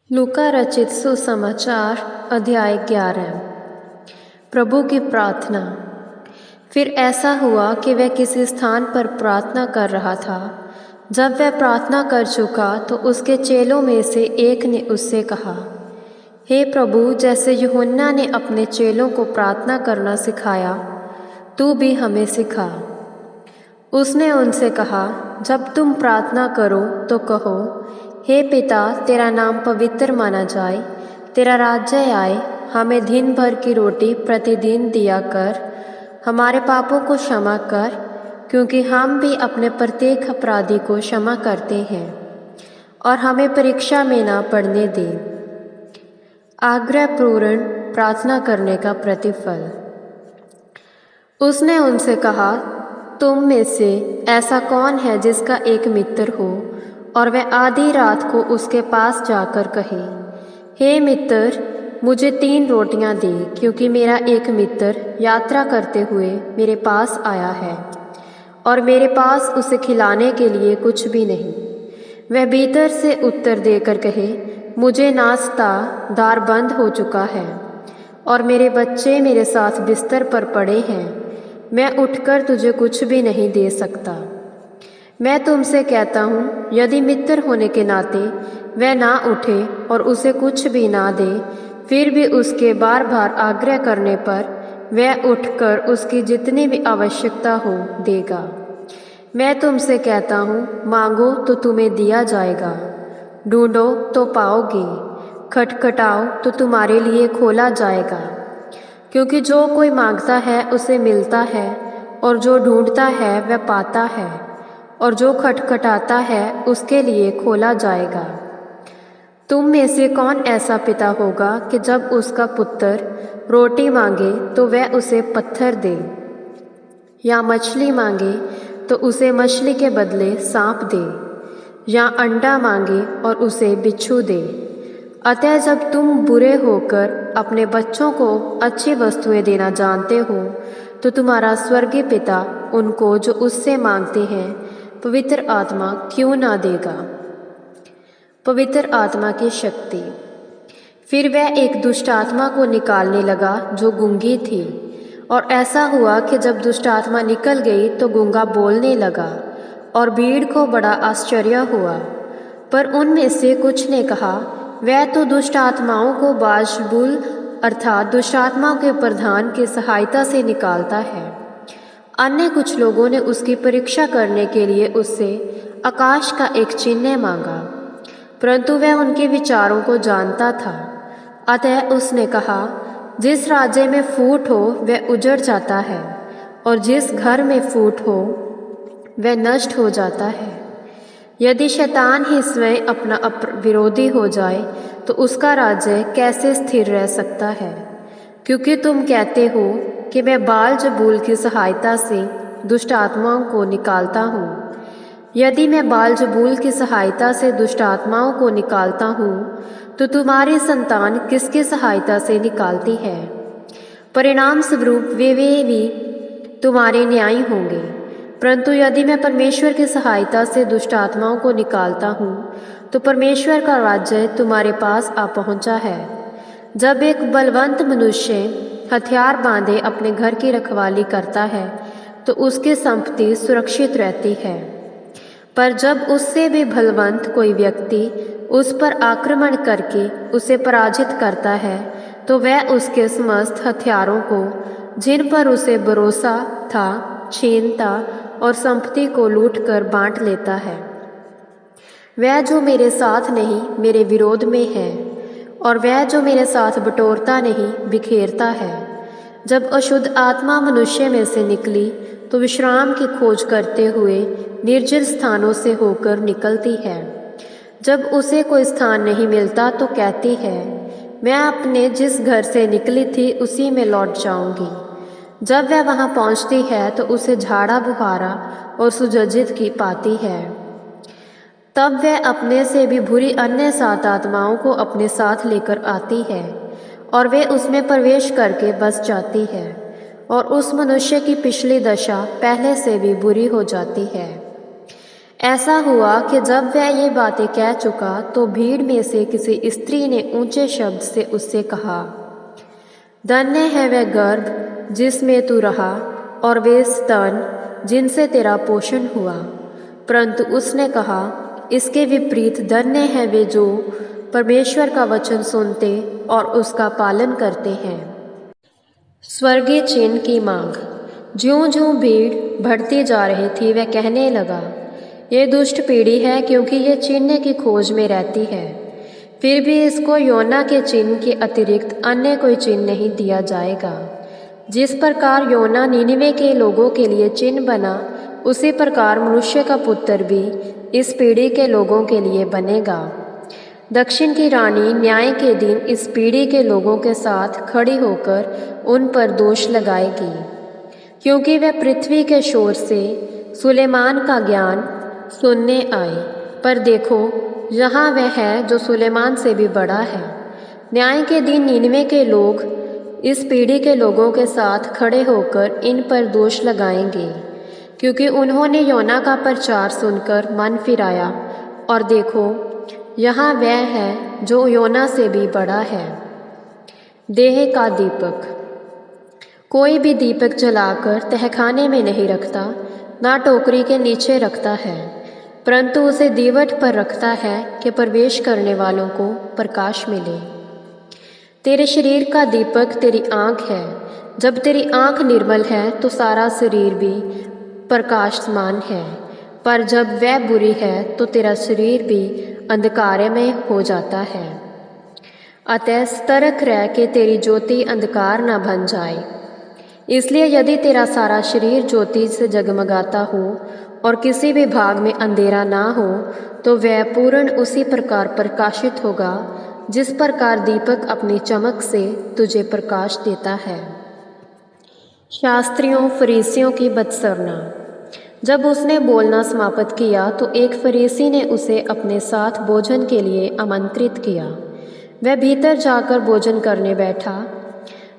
लूका रचित सुसमाचार अध्याय 11। प्रभु की प्रार्थना। फिर ऐसा हुआ कि वह किसी स्थान पर प्रार्थना कर रहा था। जब वह प्रार्थना कर चुका तो उसके चेलों में से एक ने उससे कहा, हे प्रभु, जैसे यूहन्ना ने अपने चेलों को प्रार्थना करना सिखाया, तू भी हमें सिखा। उसने उनसे कहा, जब तुम प्रार्थना करो तो कहो, हे पिता, तेरा नाम पवित्र माना जाए, तेरा राज्य आए, हमें दिन भर की रोटी प्रतिदिन दिया कर, हमारे पापों को क्षमा कर, क्योंकि हम भी अपने प्रत्येक अपराधी को क्षमा करते हैं, और हमें परीक्षा में ना पड़ने दे। आग्रहपूर्ण प्रार्थना करने का प्रतिफल। उसने उनसे कहा, तुम में से ऐसा कौन है जिसका एक मित्र हो और वह आधी रात को उसके पास जाकर कहे, हे मित्र, मुझे 3 रोटियां दे, क्योंकि मेरा एक मित्र यात्रा करते हुए मेरे पास आया है और मेरे पास उसे खिलाने के लिए कुछ भी नहीं। वह भीतर से उत्तर देकर कहे, मुझे नाश्ता, द्वार बंद हो चुका है और मेरे बच्चे मेरे साथ बिस्तर पर पड़े हैं, मैं उठकर तुझे कुछ भी नहीं दे सकता। मैं तुमसे कहता हूँ, यदि मित्र होने के नाते वह ना उठे और उसे कुछ भी ना दे, फिर भी उसके बार बार आग्रह करने पर वह उठकर उसकी जितनी भी आवश्यकता हो देगा। मैं तुमसे कहता हूँ, मांगो तो तुम्हें दिया जाएगा, ढूंढो तो पाओगे, खटखटाओ तो तुम्हारे लिए खोला जाएगा। क्योंकि जो कोई मांगता है उसे मिलता है, और जो ढूंढता है वह पाता है, और जो खटखटाता है उसके लिए खोला जाएगा। तुम में से कौन ऐसा पिता होगा कि जब उसका पुत्र रोटी मांगे तो वह उसे पत्थर दे, या मछली मांगे तो उसे मछली के बदले सांप दे, या अंडा मांगे और उसे बिच्छू दे? अतः जब तुम बुरे होकर अपने बच्चों को अच्छी वस्तुएं देना जानते हो, तो तुम्हारा स्वर्गीय पिता उनको जो उससे मांगते हैं पवित्र आत्मा क्यों ना देगा। पवित्र आत्मा की शक्ति। फिर वह एक दुष्ट आत्मा को निकालने लगा जो गूंगी थी, और ऐसा हुआ कि जब दुष्ट आत्मा निकल गई तो गूंगा बोलने लगा, और भीड़ को बड़ा आश्चर्य हुआ। पर उनमें से कुछ ने कहा, वह तो दुष्ट आत्माओं को बालज़बूल अर्थात दुष्ट आत्माओं के प्रधान की सहायता से निकालता है। अन्य कुछ लोगों ने उसकी परीक्षा करने के लिए उससे आकाश का एक चिन्ह मांगा, परंतु वह उनके विचारों को जानता था। अतः उसने कहा, जिस राज्य में फूट हो वह उजड़ जाता है, और जिस घर में फूट हो वह नष्ट हो जाता है। यदि शैतान ही स्वयं अपना विरोधी हो जाए तो उसका राज्य कैसे स्थिर रह सकता है? क्योंकि तुम कहते हो कि मैं बालज़बूल की सहायता से दुष्ट आत्माओं को निकालता हूँ। यदि मैं बालज़बूल की सहायता से दुष्ट आत्माओं को निकालता हूँ, तो तुम्हारी संतान किसकी सहायता से निकालती है? परिणाम स्वरूप वे भी तुम्हारे न्यायी होंगे। परंतु यदि मैं परमेश्वर की सहायता से दुष्ट आत्माओं को निकालता हूँ, तो परमेश्वर का राज्य तुम्हारे पास आ पहुँचा है। जब एक बलवंत मनुष्य हथियार बांधे अपने घर की रखवाली करता है तो उसकी संपत्ति सुरक्षित रहती है। पर जब उससे भी बलवंत कोई व्यक्ति उस पर आक्रमण करके उसे पराजित करता है, तो वह उसके समस्त हथियारों को, जिन पर उसे भरोसा था, छीनता और संपत्ति को लूटकर बांट लेता है। वह जो मेरे साथ नहीं मेरे विरोध में है, और वह जो मेरे साथ बटोरता नहीं बिखेरता है। जब अशुद्ध आत्मा मनुष्य में से निकली तो विश्राम की खोज करते हुए निर्जल स्थानों से होकर निकलती है। जब उसे कोई स्थान नहीं मिलता तो कहती है, मैं अपने जिस घर से निकली थी उसी में लौट जाऊंगी। जब वह वहां पहुंचती है तो उसे झाड़ा बुहारा और सुजज्जित की पाती है। तब वह अपने से भी बुरी अन्य 7 आत्माओं को अपने साथ लेकर आती है, और वे उसमें प्रवेश करके बस जाती है, और उस मनुष्य की पिछली दशा पहले से भी बुरी हो जाती है। ऐसा हुआ कि जब वह ये बातें कह चुका तो भीड़ में से किसी स्त्री ने ऊंचे शब्द से उससे कहा, धन्य है वह गर्भ जिसमें तू रहा और वे स्तन जिनसे तेरा पोषण हुआ। परंतु उसने कहा, इसके विपरीत धन्य है वे जो परमेश्वर का वचन सुनते और उसका पालन करते हैं। स्वर्गीय चिन्ह की मांग। ज्यों-ज्यों भीड़ बढ़ती जा रही थी वह कहने लगा, ये दुष्ट पीढ़ी है क्योंकि ये चिन्ह की खोज में रहती है। फिर भी इसको योना के चिन्ह के अतिरिक्त अन्य कोई चिन्ह नहीं दिया जाएगा। जिस प्रकार योना नीनिवे के लोगों के लिए चिन्ह बना, उसी प्रकार मनुष्य का पुत्र भी इस पीढ़ी के लोगों के लिए बनेगा। दक्षिण की रानी न्याय के दिन इस पीढ़ी के लोगों के साथ खड़ी होकर उन पर दोष लगाएगी, क्योंकि वह पृथ्वी के शोर से सुलेमान का ज्ञान सुनने आए। पर देखो, यहाँ वह है जो सुलेमान से भी बड़ा है। न्याय के दिन नीनिवे के लोग इस पीढ़ी के लोगों के साथ खड़े होकर इन पर दोष लगाएंगे, क्योंकि उन्होंने योना का प्रचार सुनकर मन फिराया। और देखो, यहाँ वह है जो योना से भी बड़ा है। देह का दीपक। कोई भी दीपक जलाकर तहखाने में नहीं रखता, ना टोकरी के नीचे रखता है, परंतु उसे दीवट पर रखता है कि प्रवेश करने वालों को प्रकाश मिले। तेरे शरीर का दीपक तेरी आँख है। जब तेरी आँख निर्मल है तो सारा शरीर भी प्रकाशमान है, पर जब वह बुरी है तो तेरा शरीर भी अंधकार में हो जाता है। अतः सतर्क रह कि तेरी ज्योति अंधकार न बन जाए। इसलिए यदि तेरा सारा शरीर ज्योति से जगमगाता हो और किसी भी भाग में अंधेरा ना हो, तो वह पूर्ण उसी प्रकार प्रकाशित होगा जिस प्रकार दीपक अपनी चमक से तुझे प्रकाश देता है। शास्त्रियों फरीसियों की बदसरना। जब उसने बोलना समाप्त किया तो एक फरीसी ने उसे अपने साथ भोजन के लिए आमंत्रित किया। वह भीतर जाकर भोजन करने बैठा।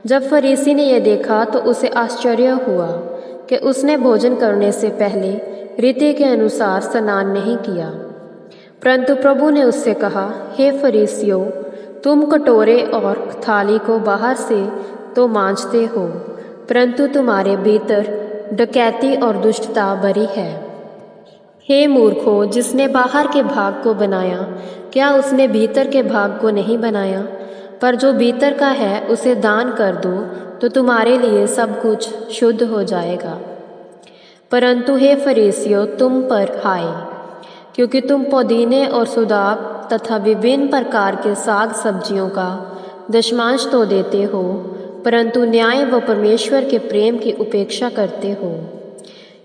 जब फरीसी ने यह देखा तो उसे आश्चर्य हुआ कि उसने भोजन करने से पहले रीति के अनुसार स्नान नहीं किया। परंतु प्रभु ने उससे कहा, हे फरीसियों, तुम कटोरे और थाली को बाहर से तो मांजते हो, परंतु तुम्हारे भीतर डकैती और दुष्टता भरी है। हे मूर्खों, जिसने बाहर के भाग को बनाया, क्या उसने भीतर के भाग को नहीं बनाया? पर जो भीतर का है उसे दान कर दो, तो तुम्हारे लिए सब कुछ शुद्ध हो जाएगा। परंतु हे फरीसियों, तुम पर हाय, क्योंकि तुम पुदीने और सुदाब तथा विभिन्न प्रकार के साग सब्जियों का दशमांश तो देते हो, परंतु न्याय व परमेश्वर के प्रेम की उपेक्षा करते हो।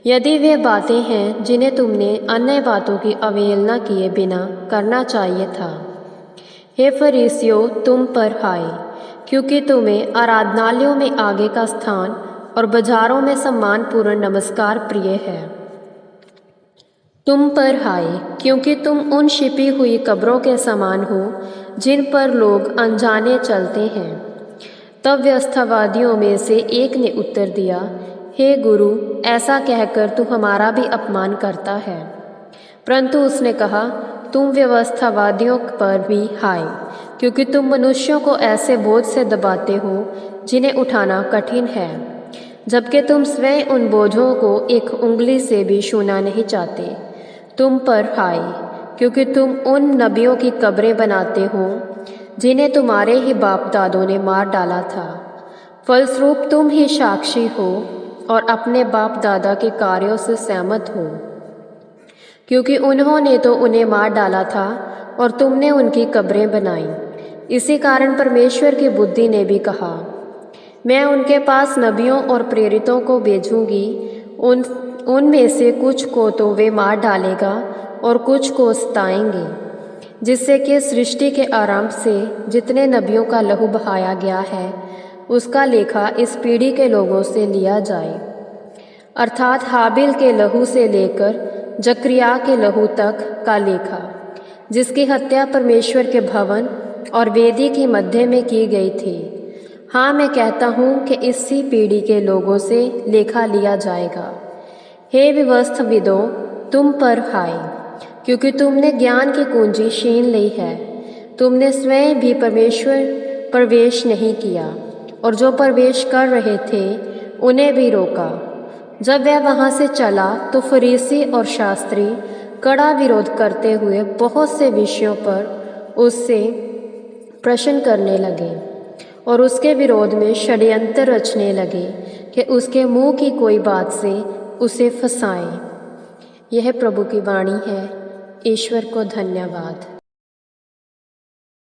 यदि वे बातें हैं जिन्हें तुमने अन्य बातों की अवहेलना किए बिना करना चाहिए था। हे फरीसियों, तुम पर हाय, क्योंकि तुम्हें आराधनालयों में आगे का स्थान और बाजारों में सम्मानपूर्ण नमस्कार प्रिय है। तुम पर हाय, क्योंकि तुम उन छिपी हुई कब्रों के समान हो जिन पर लोग अनजाने चलते हैं। तब व्यवस्थावादियों में से एक ने उत्तर दिया, हे गुरु, ऐसा कहकर तू हमारा भी अपमान करता है। परंतु उसने कहा, तुम व्यवस्थावादियों पर भी हाय, क्योंकि तुम मनुष्यों को ऐसे बोझ से दबाते हो जिन्हें उठाना कठिन है, जबकि तुम स्वयं उन बोझों को एक उंगली से भी छूना नहीं चाहते। तुम पर हाय, क्योंकि तुम उन नबियों की कब्रें बनाते हो जिन्हें तुम्हारे ही बाप दादों ने मार डाला था। फलस्वरूप तुम ही साक्षी हो और अपने बाप दादा के कार्यों से सहमत हो, क्योंकि उन्होंने तो उन्हें मार डाला था और तुमने उनकी कब्रें बनाई। इसी कारण परमेश्वर की बुद्धि ने भी कहा, मैं उनके पास नबियों और प्रेरितों को भेजूंगी, उनमें से कुछ को तो वे मार डालेगा और कुछ को सताएंगे, जिससे कि सृष्टि के आरंभ से जितने नबियों का लहू बहाया गया है उसका लेखा इस पीढ़ी के लोगों से लिया जाए, अर्थात हाबिल के लहू से लेकर जकरिया के लहू तक का लेखा, जिसकी हत्या परमेश्वर के भवन और वेदी के मध्य में की गई थी। हाँ, मैं कहता हूँ कि इसी पीढ़ी के लोगों से लेखा लिया जाएगा। हे व्यवस्थाविदों, तुम पर हाय, क्योंकि तुमने ज्ञान की कुंजी छीन ली है। तुमने स्वयं भी परमेश्वर प्रवेश नहीं किया और जो प्रवेश कर रहे थे उन्हें भी रोका। जब वह वहाँ से चला तो फरीसी और शास्त्री कड़ा विरोध करते हुए बहुत से विषयों पर उससे प्रश्न करने लगे और उसके विरोध में षड्यंत्र रचने लगे कि उसके मुंह की कोई बात से उसे फंसाएं। यह प्रभु की वाणी है। ईश्वर को धन्यवाद।